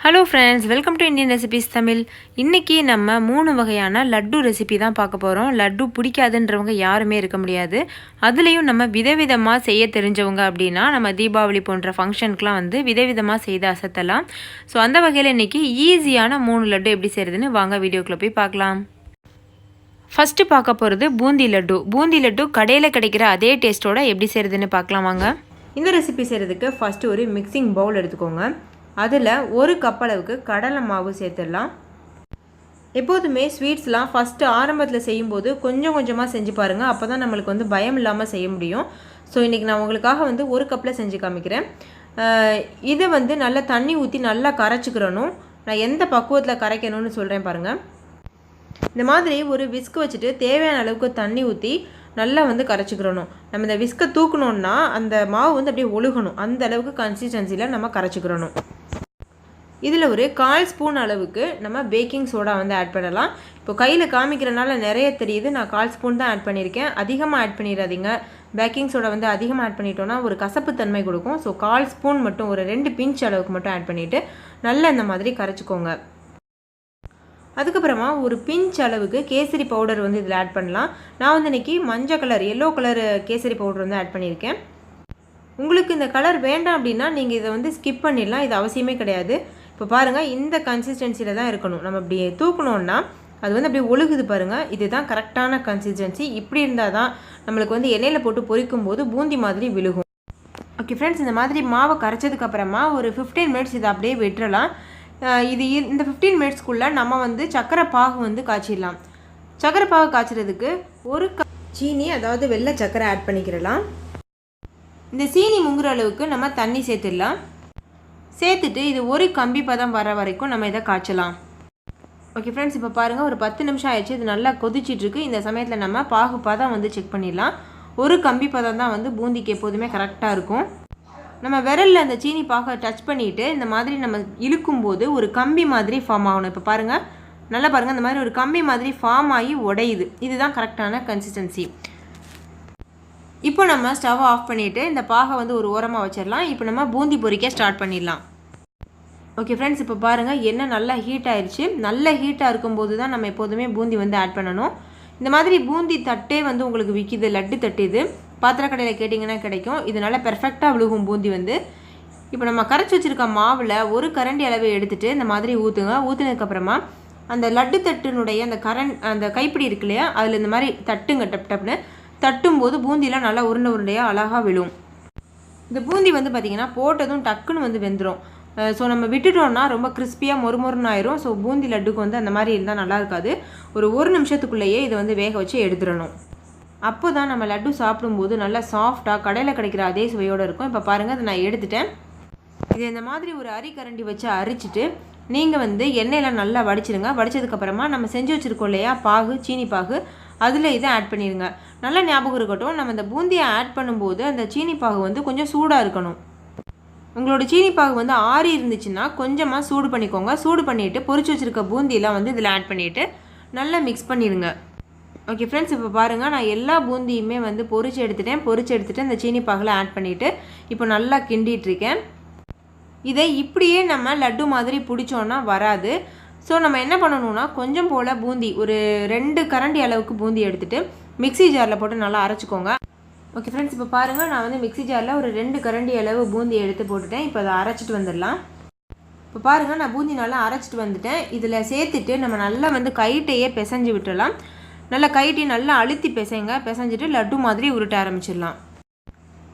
Hello friends, welcome to Indian recipes Tamil. இன்றைக்கி நம்ம 3 வகையான லட்டு ரெசிபி தான் பார்க்க போகிறோம். லட்டு பிடிக்காதுன்றவங்க யாருமே இருக்க முடியாது. அதுலேயும் நம்ம விதவிதமாக செய்ய தெரிஞ்சவங்க அப்படின்னா நம்ம தீபாவளி போன்ற ஃபங்க்ஷனுக்குலாம் விதவிதமாக செய்து அசத்தலாம். ஸோ அந்த வகையில் இன்றைக்கி ஈஸியான 3 லட்டு எப்படி செய்கிறதுன்னு வாங்க வீடியோக்குள்ளே போய் பார்க்கலாம். ஃபஸ்ட்டு பார்க்க போகிறது பூந்தி லட்டு. பூந்தி லட்டு கடையில் கிடைக்கிற அதே டேஸ்ட்டோட எப்படி செய்கிறதுன்னு பார்க்கலாம் வாங்க. இந்த ரெசிபி செய்கிறதுக்கு ஃபஸ்ட்டு ஒரு மிக்சிங் பவுல் எடுத்துக்கோங்க. அதில் 1 கப் அளவுக்கு கடலை மாவு சேர்த்துடலாம். எப்போதுமே ஸ்வீட்ஸ்லாம் ஃபஸ்ட்டு ஆரம்பத்தில் செய்யும்போது கொஞ்சம் கொஞ்சமாக செஞ்சு பாருங்கள். அப்போ தான் நம்மளுக்கு பயம் இல்லாமல் செய்ய முடியும். ஸோ இன்றைக்கி நான் உங்களுக்காக 1 கப்பில் செஞ்சு காமிக்கிறேன். இதை நல்லா தண்ணி ஊற்றி நல்லா கரைச்சிக்கிறணும். நான் எந்த பக்குவத்தில் கரைக்கணும்னு சொல்கிறேன் பாருங்கள். இந்த மாதிரி ஒரு விஸ்க் வச்சுட்டு தேவையான அளவுக்கு தண்ணி ஊற்றி நல்லா கரைச்சிக்கிறணும். நம்ம இந்த விஸ்கை தூக்கணுன்னா அந்த மாவு அப்படியே ஒழுகணும். அந்த அளவுக்கு கன்சிஸ்டன்சியில் நம்ம கரைச்சிக்கிறணும். இதில் ஒரு 1/4 ஸ்பூன் அளவுக்கு நம்ம பேக்கிங் சோடா ஆட் பண்ணலாம். இப்போ கையில் காமிக்கிறனால நிறைய தெரியுது. நான் 1/4 ஸ்பூன் தான் ஆட் பண்ணியிருக்கேன். அதிகமாக ஆட் பண்ணிடாதீங்க. பேக்கிங் சோடா அதிகமாக ஆட் பண்ணிட்டோன்னா ஒரு கசப்பு தன்மை கொடுக்கும். ஸோ 1/4 ஸ்பூன் மட்டும் ஒரு 2 பிஞ்ச் அளவுக்கு மட்டும் ஆட் பண்ணிவிட்டு நல்லா இந்த மாதிரி கரைச்சிக்கோங்க. அதுக்கப்புறமா ஒரு பிஞ்ச் அளவுக்கு கேசரி பவுடர் இதில் ஆட் பண்ணலாம். நான் இன்றைக்கி மஞ்சள் colour, yellow colour kesari powder add பண்ணியிருக்கேன். உங்களுக்கு இந்த கலர் வேண்டாம் அப்படின்னா நீங்கள் இதை ஸ்கிப் பண்ணிடலாம். இது அவசியமே கிடையாது. இப்போ பாருங்கள், இந்த கன்சிஸ்டன்சியில் தான் இருக்கணும். நம்ம இப்படி தூக்கணுன்னா அது அப்படியே ஒழுகுது பாருங்கள். இதுதான் கரெக்டான கன்சிஸ்டன்சி. இப்படி இருந்தால் தான் நம்மளுக்கு எண்ணெயில் போட்டு பொரிக்கும் போது பூந்தி மாதிரி விழுகும். ஓகே ஃப்ரெண்ட்ஸ், இந்த மாதிரி மாவை கரைச்சதுக்கப்புறமா ஒரு 15 மினிட்ஸ் இதை அப்படியே விட்டுறலாம். இந்த 15 மினிட்ஸ்க்குள்ளே நம்ம சக்கரை பாகு காய்ச்சிடலாம். சக்கரை பாகு காய்ச்சறதுக்கு 1 கப் சீனி, அதாவது வெள்ளை சக்கரை ஆட் பண்ணிக்கிறலாம். இந்த சீனி முங்குற அளவுக்கு நம்ம தண்ணி சேர்த்துடலாம். சேர்த்துட்டு இது ஒரு கம்பி பதம் வர வரைக்கும் நம்ம இதை காய்ச்சலாம். ஓகே ஃப்ரெண்ட்ஸ், இப்போ பாருங்கள், ஒரு 10 நிமிஷம் ஆயிடுச்சு. இது நல்லா கொதிச்சிட்ருக்கு. இந்த சமயத்தில் நம்ம பாகு பதம் செக் பண்ணிடலாம். ஒரு கம்பி பதம் தான் பூந்திக்கு எப்போதுமே கரெக்டாக இருக்கும். நம்ம விரலில் அந்த சீனி பாகை டச் பண்ணிவிட்டு இந்த மாதிரி நம்ம இழுக்கும்போது ஒரு கம்பி மாதிரி ஃபார்ம் ஆகணும். இப்போ பாருங்கள், நல்லா பாருங்கள், இந்த மாதிரி ஒரு கம்பி மாதிரி ஃபார்ம் ஆகி உடையுது. இதுதான் கரெக்டான கன்சிஸ்டன்சி. இப்போ நம்ம ஸ்டவ் ஆஃப் பண்ணிவிட்டு இந்த பாகை ஒரு ஓரமாக வச்சிடலாம். இப்போ நம்ம பூந்தி பொரிக்க ஸ்டார்ட் பண்ணிடலாம். ஓகே ஃப்ரெண்ட்ஸ், இப்போ பாருங்கள், எண்ணெய் நல்லா ஹீட் ஆயிடுச்சு. நல்ல ஹீட்டாக இருக்கும்போது தான் நம்ம எப்போதுமே பூந்தி ஆட் பண்ணணும். இந்த மாதிரி பூந்தி தட்டே உங்களுக்கு விற்கிது, லட்டு தட்டு. இது பாத்திரக்கடையில் கேட்டிங்கன்னா கிடைக்கும். இது நல்லா பெர்ஃபெக்டாக விழுகும் பூந்தி. இப்போ நம்ம கரைச்சி வச்சுருக்க மாவில் 1 கரண்டி அளவு எடுத்துகிட்டு இந்த மாதிரி ஊற்றுங்க. ஊற்றுனதுக்கப்புறமா அந்த லட்டு தட்டுனுடைய அந்த கைப்பிடி இருக்கு இல்லையா, அதில் இந்த மாதிரி தட்டுங்க. டப்னு தட்டும்போது பூந்திலாம் நல்லா உருண்டை உருண்டையாக அழகாக விழும். இந்த பூந்தி பார்த்திங்கன்னா போட்டதும் டக்குன்னு வெந்துடும். ஸோ நம்ம விட்டுட்டோம்னா ரொம்ப கிறிஸ்பியாக மொறுமொறுன்னு ஆயிரும். ஸோ பூந்தி லட்டுக்கு அந்த மாதிரி இருந்தால் நல்லா இருக்காது. ஒரு 1 நிமிஷத்துக்குள்ளேயே இதை வேக வச்சு எடுத்துடணும். அப்போ தான் நம்ம லட்டு சாப்பிடும்போது நல்லா சாஃப்டாக கடையில் கிடைக்கிற அதே சுவையோடு இருக்கும். இப்போ பாருங்கள், அதை நான் எடுத்துட்டேன். இது இந்த மாதிரி ஒரு அரிக்கரண்டி வச்சு அரிச்சிட்டு நீங்கள் எண்ணெயில் நல்லா வடிச்சிடுங்க. வடித்ததுக்கப்புறமா நம்ம செஞ்சு வச்சுருக்கோம் இல்லையா பாகு, சீனி பாகு, அதில் இதை ஆட் பண்ணிடுங்க. நல்லா ஞாபகம் இருக்கட்டும், நம்ம இந்த பூந்தியை ஆட் பண்ணும்போது அந்த சீனி பாகு கொஞ்சம் சூடாக இருக்கணும். உங்களோட சீனி பாகு ஆறி இருந்துச்சுன்னா கொஞ்சமாக சூடு பண்ணிக்கோங்க. சூடு பண்ணிவிட்டு பொரிச்சு வச்சுருக்க பூந்தியெல்லாம் இதில் ஆட் பண்ணிவிட்டு நல்லா மிக்ஸ் பண்ணிடுங்க. ஓகே ஃப்ரெண்ட்ஸ், இப்போ பாருங்கள், நான் எல்லா பூந்தியுமே பொரிச்சு எடுத்துகிட்டு இந்த சீனி பாகில் ஆட் பண்ணிவிட்டு இப்போ நல்லா கிண்டிகிட்ருக்கேன். இதை இப்படியே நம்ம லட்டு மாதிரி பிடிச்சோன்னா வராது. ஸோ நம்ம என்ன பண்ணணும்னா கொஞ்சம் போல் பூந்தி, ஒரு 2 கரண்டி அளவுக்கு பூந்தி எடுத்துகிட்டு மிக்ஸி ஜாரில் போட்டு நல்லா அரைச்சிக்கோங்க. ஓகே ஃப்ரெண்ட்ஸ், இப்போ பாருங்கள், நான் மிக்ஸி ஜாரில் ஒரு 2 கரண்டி அளவு பூந்தி எடுத்து போட்டுட்டேன். இப்போ அதை அரைச்சிட்டு வந்துடலாம். இப்போ பாருங்கள், நான் பூந்தி நல்லா அரைச்சிட்டு வந்துட்டேன். இதில் சேர்த்துட்டு நம்ம நல்லா கைட்டையே பிசைஞ்சு விட்டுடலாம். நல்லா கைட்டி நல்லா அழுத்தி பிசைஞ்சிட்டு லட்டு மாதிரி உருட்ட ஆரம்பிச்சிடலாம்.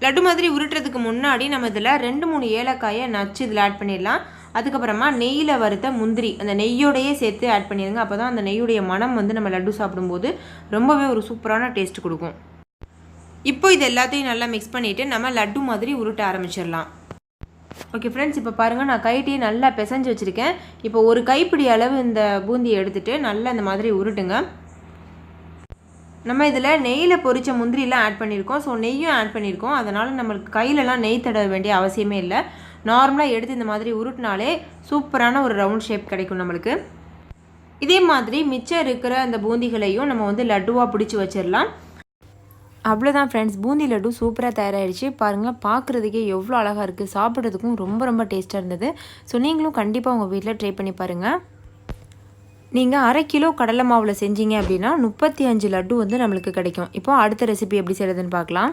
லட்டு மாதிரி உருட்டுறதுக்கு முன்னாடி நம்ம இதில் 2-3 ஏலக்காயை நச்சு இதில் ஆட் பண்ணிடலாம். அதுக்கப்புறமா நெய்யில் வறுத்த முந்திரி அந்த நெய்யோடையே சேர்த்து ஆட் பண்ணிடுங்க. அப்போ தான் அந்த நெய்யுடைய மனம் நம்ம லட்டு சாப்பிடும்போது ரொம்பவே ஒரு சூப்பரான டேஸ்ட் கொடுக்கும். இப்போ இது எல்லாத்தையும் நல்லா மிக்ஸ் பண்ணிவிட்டு நம்ம லட்டு மாதிரி உருட்ட ஆரம்பிச்சிடலாம். ஓகே ஃப்ரெண்ட்ஸ், இப்போ பாருங்கள், நான் கைட்டியை நல்லா பிசைஞ்சு வச்சுருக்கேன். இப்போ ஒரு கைப்பிடி அளவு இந்த பூந்தியை எடுத்துகிட்டு நல்லா இந்த மாதிரி உருட்டுங்க. நம்ம இதில் நெய்யில் பொரித்த முந்திரிலாம் ஆட் பண்ணியிருக்கோம். ஸோ நெய்யும் ஆட் பண்ணியிருக்கோம். அதனால் நம்மளுக்கு கையிலலாம் நெய் தடவ வேண்டிய அவசியமே இல்லை. நார்மலாக எடுத்து இந்த மாதிரி உருட்டினாலே சூப்பரான ஒரு ரவுண்ட் ஷேப் கிடைக்கும் நம்மளுக்கு. இதே மாதிரி மிச்சம் இருக்கிற அந்த பூந்திகளையும் நம்ம லட்டுவாக பிடிச்சி வச்சிடலாம். அவ்வளோதான் ஃப்ரெண்ட்ஸ், பூந்தி லட்டு சூப்பராக தயாராகிடுச்சு. பாருங்கள், பார்க்குறதுக்கே எவ்வளோ அழகாக இருக்குது, சாப்பிட்றதுக்கும் ரொம்ப ரொம்ப டேஸ்ட்டாக இருந்தது. ஸோ நீங்களும் கண்டிப்பாக உங்கள் வீட்டில் ட்ரை பண்ணி பாருங்கள். நீங்கள் 1/2 கிலோ கடலை மாவில் செஞ்சீங்க அப்படின்னா 35 லட்டு வந்து நம்மளுக்கு கிடைக்கும். இப்போது அடுத்த ரெசிபி எப்படி செய்கிறதுன்னு பார்க்கலாம்.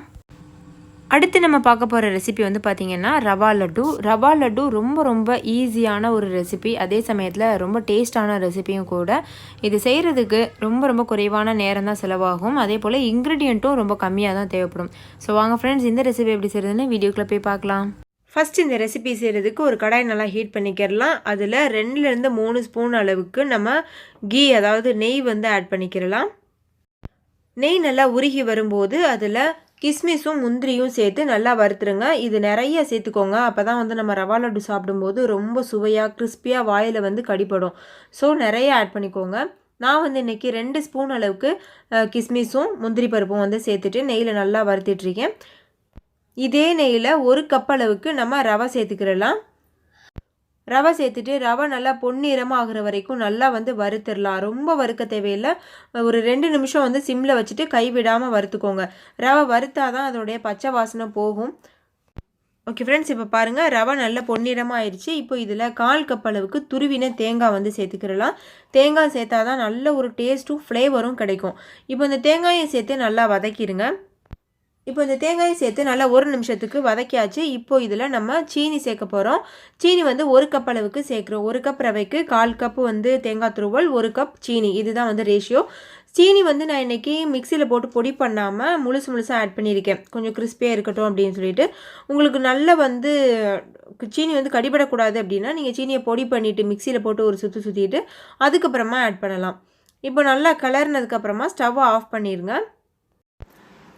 அடுத்து நம்ம பார்க்க போகிற ரெசிபி வந்து பார்த்திங்கன்னா ரவா லட்டு. ரவா லட்டு ரொம்ப ரொம்ப ஈஸியான ஒரு ரெசிபி, அதே சமயத்தில் ரொம்ப டேஸ்டான ரெசிபியும் கூட. இது செய்கிறதுக்கு ரொம்ப ரொம்ப குறைவான நேரம் தான் செலவாகும். அதே போல் இன்க்ரீடியண்ட்டும் ரொம்ப கம்மியாக தான் தேவைப்படும். ஸோ வாங்க ஃப்ரெண்ட்ஸ், இந்த ரெசிபி எப்படி செய்கிறதுன்னு வீடியோக்குள்ளே போய் பார்க்கலாம். ஃபஸ்ட் இந்த ரெசிபி செய்கிறதுக்கு ஒரு கடாய் நல்லா ஹீட் பண்ணிக்கிறலாம். அதில் 2லேருந்து 3 ஸ்பூன் அளவுக்கு நம்ம கீ, அதாவது நெய் வந்து ஆட் பண்ணிக்கிறலாம். நெய் நல்லா உருகி வரும்போது அதில் கிஸ்மிஸும் முந்திரியும் சேர்த்து நல்லா வறுத்துருங்க. இது நிறைய சேர்த்துக்கோங்க, அப்போ தான் வந்து நம்ம ரவா லட்டு சாப்பிடும்போது ரொம்ப சுவையாக கிறிஸ்பியாக வாயில் வந்து கடிப்படும். ஸோ நிறைய ஆட் பண்ணிக்கோங்க. நான் வந்து இன்றைக்கி 2 ஸ்பூன் அளவுக்கு கிஸ்மிஸும் முந்திரி பருப்பும் வந்து சேர்த்துட்டு நெய்யில் நல்லா வறுத்துட்ருக்கேன். இதே நெய்யில் 1 கப் அளவுக்கு நம்ம ரவை சேர்த்துக்கிறலாம். ரவை சேர்த்துட்டு ரவை நல்லா பொன்னிறமாக ஆகிற வரைக்கும் நல்லா வந்து வறுத்துடலாம். ரொம்ப வறுக்க தேவையில்லை, ஒரு 2 நிமிஷம் வந்து சிம்மில் வச்சுட்டு கைவிடாமல் வறுத்துக்கோங்க. ரவை வறுத்தாதான் அதோடைய பச்சை வாசனை போகும். ஓகே ஃப்ரெண்ட்ஸ், இப்போ பாருங்கள், ரவை நல்லா பொன்னிறமாக ஆயிடுச்சு. இப்போ இதில் 1/4 கப் அளவுக்கு துருவின தேங்காய் வந்து சேர்த்துக்கிறலாம். தேங்காய் சேர்த்தா தான் நல்ல ஒரு டேஸ்ட்டும் ஃப்ளேவரும் கிடைக்கும். இப்போ இந்த தேங்காயை சேர்த்து நல்லா வதக்கிடுங்க. இப்போ இந்த தேங்காயை சேர்த்து நல்லா 1 நிமிஷத்துக்கு வதக்கியாச்சு. இப்போ இதில் நம்ம சீனி சேர்க்க போகிறோம். சீனி வந்து 1 கப் அளவுக்கு சேர்க்குறோம். 1 கப் ரவைக்கு 1/4 கப்பு வந்து தேங்காய் துருவல், 1 கப் சீனி, இதுதான் வந்து ரேஷியோ. சீனி வந்து நான் இன்றைக்கி மிக்சியில் போட்டு பொடி பண்ணாமல் முழுசாக ஆட் பண்ணியிருக்கேன், கொஞ்சம் கிறிஸ்பியாக இருக்கட்டும் அப்படின்னு சொல்லிட்டு. உங்களுக்கு நல்ல வந்து சீனி வந்து கடிபடக்கூடாது அப்படின்னா நீங்கள் சீனியை பொடி பண்ணிவிட்டு மிக்சியில் போட்டு ஒரு சுற்றிட்டு அதுக்கப்புறமா ஆட் பண்ணலாம். இப்போ நல்லா கிளறினதுக்கப்புறமா ஸ்டவ்வை ஆஃப் பண்ணிடுங்க.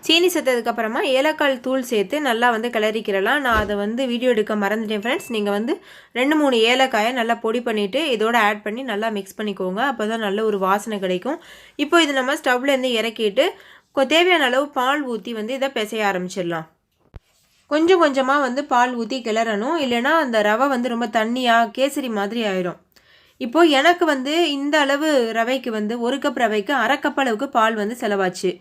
சீனி சேர்த்ததுக்கப்புறமா ஏலக்காய் தூள் சேர்த்து நல்லா வந்து கிளறிக்கிறலாம். நான் அதை வந்து வீடியோ எடுக்க மறந்துட்டேன் ஃப்ரெண்ட்ஸ். நீங்கள் வந்து 2-3 ஏலக்காயை நல்லா பொடி பண்ணிவிட்டு இதோட ஆட் பண்ணி நல்லா மிக்ஸ் பண்ணிக்கோங்க, அப்போ தான் நல்ல ஒரு வாசனை கிடைக்கும். இப்போ இது நம்ம ஸ்டவ்லேருந்து இறக்கிட்டு தேவையான அளவு பால் ஊற்றி வந்து இதை பிசைய ஆரம்பிச்சிடலாம். கொஞ்சம் கொஞ்சமாக வந்து பால் ஊற்றி கிளறணும், இல்லைனா அந்த ரவை வந்து ரொம்ப தண்ணியாக கேசரி மாதிரி ஆயிடும். இப்போது எனக்கு வந்து இந்த அளவு ரவைக்கு வந்து 1 கப் ரவைக்கு 1/2 கப் அளவுக்கு பால் வந்து செலவாச்சு.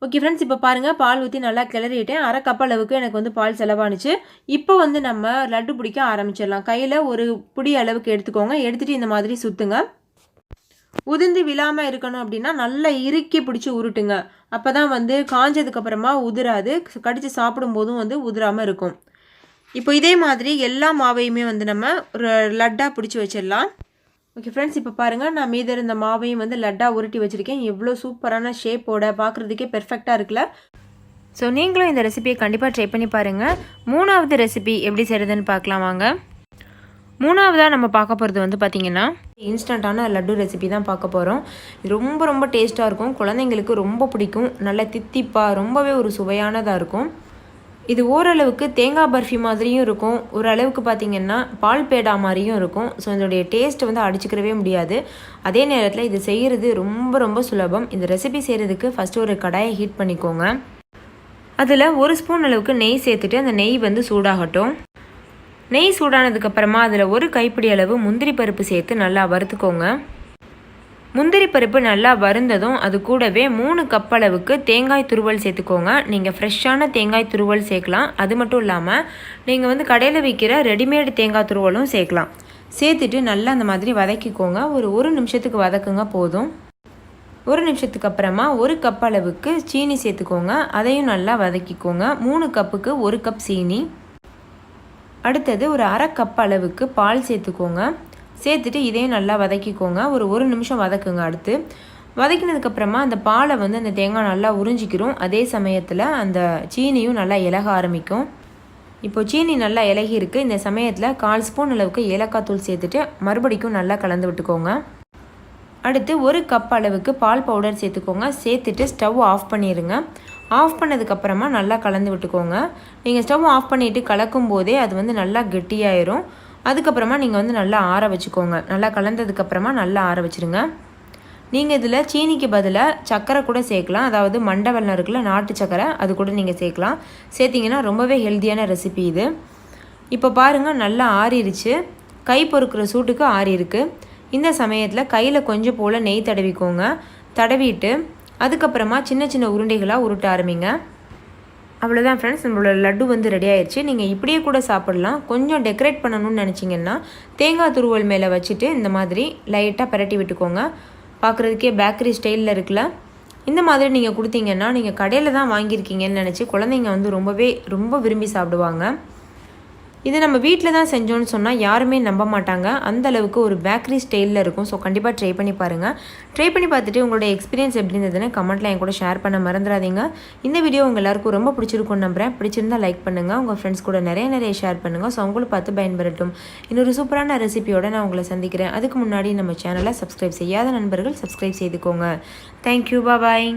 ஓகே ஃப்ரெண்ட்ஸ், இப்போ பாருங்கள், பால் ஊற்றி நல்லா கிளறிட்டேன். 1/2 கப் அளவுக்கு எனக்கு வந்து பால் செலவானுச்சு. இப்போ வந்து நம்ம லட்டு பிடிக்க ஆரம்பிச்சிடலாம். கையில் ஒரு பிடி அளவுக்கு எடுத்துக்கோங்க. எடுத்துகிட்டு இந்த மாதிரி சுற்றுங்க. உதிர்ந்து விழாமல் இருக்கணும் அப்படின்னா நல்லா இறுக்கி பிடிச்சி உருட்டுங்க. அப்போ தான் வந்து காஞ்சதுக்கப்புறமா உதிராது, கடித்து சாப்பிடும்போதும் வந்து உதிராமல் இருக்கும். இப்போ இதே மாதிரி எல்லா மாவையுமே வந்து நம்ம ஒரு லட்டாக பிடிச்சி வச்சிடலாம். ஓகே ஃப்ரெண்ட்ஸ், இப்போ பாருங்கள், நான் மீதி இருந்த மாவையும் வந்து லட்டாக உருட்டி வச்சுருக்கேன். எவ்வளோ சூப்பரான ஷேப்போட, பார்க்குறதுக்கே பெர்ஃபெக்டாக இருக்குல்ல. ஸோ நீங்களும் இந்த ரெசிபியை கண்டிப்பாக ட்ரை பண்ணி பாருங்கள். 3வது ரெசிபி எப்படி செய்கிறதுன்னு பார்க்கலாம் வாங்க. 3வதாக நம்ம பார்க்க போகிறது வந்து பார்த்திங்கன்னா இன்ஸ்டண்ட்டான லட்டு ரெசிபி தான் பார்க்க போகிறோம். இது ரொம்ப ரொம்ப டேஸ்ட்டாக இருக்கும், குழந்தைங்களுக்கு ரொம்ப பிடிக்கும், நல்ல தித்திப்பாக ரொம்பவே ஒரு சுவையானதாக இருக்கும். இது ஓரளவுக்கு தேங்காய் பர்ஃபி மாதிரியும் இருக்கும், ஓரளவுக்கு பார்த்திங்கன்னா பால் பேடா மாதிரியும் இருக்கும். ஸோ இதோடைய டேஸ்ட் வந்து அடிச்சுக்கிறவே முடியாது. அதே நேரத்தில் இது செய்கிறது ரொம்ப ரொம்ப சுலபம். இந்த ரெசிபி செய்கிறதுக்கு ஃபஸ்ட்டு ஒரு கடாயை ஹீட் பண்ணிக்கோங்க. அதில் 1 ஸ்பூன் அளவுக்கு நெய் சேர்த்துட்டு அந்த நெய் வந்து சூடாகட்டும். நெய் சூடானதுக்கப்புறமா அதில் 1 கைப்பிடி அளவு முந்திரி பருப்பு சேர்த்து நல்லா வறுத்துக்கோங்க. முந்திரி பருப்பு நல்லா வறுந்ததும் அது கூடவே 3 கப் அளவுக்கு தேங்காய் துருவல் சேர்த்துக்கோங்க. நீங்கள் ஃப்ரெஷ்ஷான தேங்காய் துருவல் சேர்க்கலாம். அது மட்டும் இல்லாமல் நீங்கள் வந்து கடையில் விற்கிற ரெடிமேடு தேங்காய் துருவலும் சேர்க்கலாம். சேர்த்துட்டு நல்லா அந்த மாதிரி வதக்கிக்கோங்க. ஒரு 1 நிமிஷத்துக்கு வதக்குங்க போதும். 1 நிமிஷத்துக்கு அப்புறமா 1 கப் அளவுக்கு சீனி சேர்த்துக்கோங்க. அதையும் நல்லா வதக்கிக்கோங்க. 3 கப்புக்கு 1 கப் சீனி. அடுத்தது ஒரு 1/2 கப் அளவுக்கு பால் சேர்த்துக்கோங்க. சேர்த்துட்டு இதையும் நல்லா வதக்கிக்கோங்க. ஒரு 1 நிமிஷம் வதக்குங்க. அடுத்து வதக்கினதுக்கப்புறமா அந்த பாலை வந்து அந்த தேங்காய் நல்லா உறிஞ்சிக்கிறோம். அதே சமயத்தில் அந்த சீனியும் நல்லா இலக ஆரம்பிக்கும். இப்போ சீனி நல்லா இலகி இருக்குது. இந்த சமயத்தில் 1/4 ஸ்பூன் அளவுக்கு ஏலக்காய் தூள் சேர்த்துட்டு மறுபடிக்கும் நல்லா கலந்து விட்டுக்கோங்க. அடுத்து 1 கப் அளவுக்கு பால் பவுடர் சேர்த்துக்கோங்க. சேர்த்துட்டு ஸ்டவ் ஆஃப் பண்ணிடுங்க. ஆஃப் பண்ணதுக்கப்புறமா நல்லா கலந்து விட்டுக்கோங்க. நீங்கள் ஸ்டவ் ஆஃப் பண்ணிவிட்டு கலக்கும் போதே அது வந்து நல்லா கெட்டியாயிரும். அதுக்கப்புறமா நீங்கள் வந்து நல்லா ஆற வச்சுக்கோங்க. நல்லா கலந்ததுக்கப்புறமா நல்லா ஆற வச்சுருங்க. நீங்கள் இதில் சீனிக்கு பதிலாக சர்க்கரை கூட சேர்க்கலாம், அதாவது மண்டை வெல்லம் இருக்குல்ல, நாட்டு சர்க்கரை, அது கூட நீங்கள் சேர்க்கலாம். சேர்த்திங்கன்னா ரொம்பவே ஹெல்த்தியான ரெசிபி இது. இப்போ பாருங்கள், நல்லா ஆறிடுச்சு. கை பொறுக்கிற சூட்டுக்கு ஆறி இருக்குது. இந்த சமயத்தில் கையில் கொஞ்சம் போல் நெய் தடவிக்கோங்க. தடவிட்டு அதுக்கப்புறமா சின்ன சின்ன உருண்டைகளாக உருட்ட ஆரம்பிங்க. அவ்வளோதான் ஃப்ரெண்ட்ஸ், நம்மளோட லட்டு வந்து ரெடி ஆயிடுச்சு. நீங்கள் இப்படியே கூட சாப்பிட்லாம். கொஞ்சம் டெக்கரேட் பண்ணணும்னு நினச்சிங்கன்னா தேங்காய் துருவல் மேலே வச்சுட்டு இந்த மாதிரி லைட்டாக பரட்டி விட்டுக்கோங்க. பார்க்குறதுக்கே பேக்கரி ஸ்டைலில் இருக்குல்ல. இந்த மாதிரி நீங்கள் கொடுத்தீங்கன்னா நீங்கள் கடையில் தான் வாங்கியிருக்கீங்கன்னு நினச்சி குழந்தைங்க வந்து ரொம்ப விரும்பி சாப்பிடுவாங்க. இது நம்ம வீட்டில் தான் செஞ்சோன்னு சொன்னால் யாருமே நம்ப மாட்டாங்க. அந்தளவுக்கு ஒரு பேக்கரி ஸ்டைலில் இருக்கும். ஸோ கண்டிப்பாக ட்ரை பண்ணி பாருங்கள். ட்ரை பண்ணி பார்த்துட்டு உங்களோட எக்ஸ்பீரியன்ஸ் எப்படி இருந்ததுன்னு கமெண்ட்டில் என் கூட ஷேர் பண்ண மறந்துடாதீங்க. இந்த வீடியோ உங்கள் எல்லாருக்கும் ரொம்ப பிடிச்சிருக்கும்னு நம்புகிறேன். பிடிச்சிருந்தால் லைக் பண்ணுங்கள். உங்கள் ஃப்ரெண்ட்ஸ் கூட நிறைய ஷேர் பண்ணுங்கள். ஸோ அவங்களும் பார்த்து பயன்பெறட்டும். இன்னொரு சூப்பரான ரெசிபியோடு நான் உங்களை சந்திக்கிறேன். அதுக்கு முன்னாடி நம்ம சேனலை சப்ஸ்கிரைப் செய்யாத நண்பர்கள் சப்ஸ்கிரைப் செய்துக்கோங்க. தேங்க்யூ, பாய்.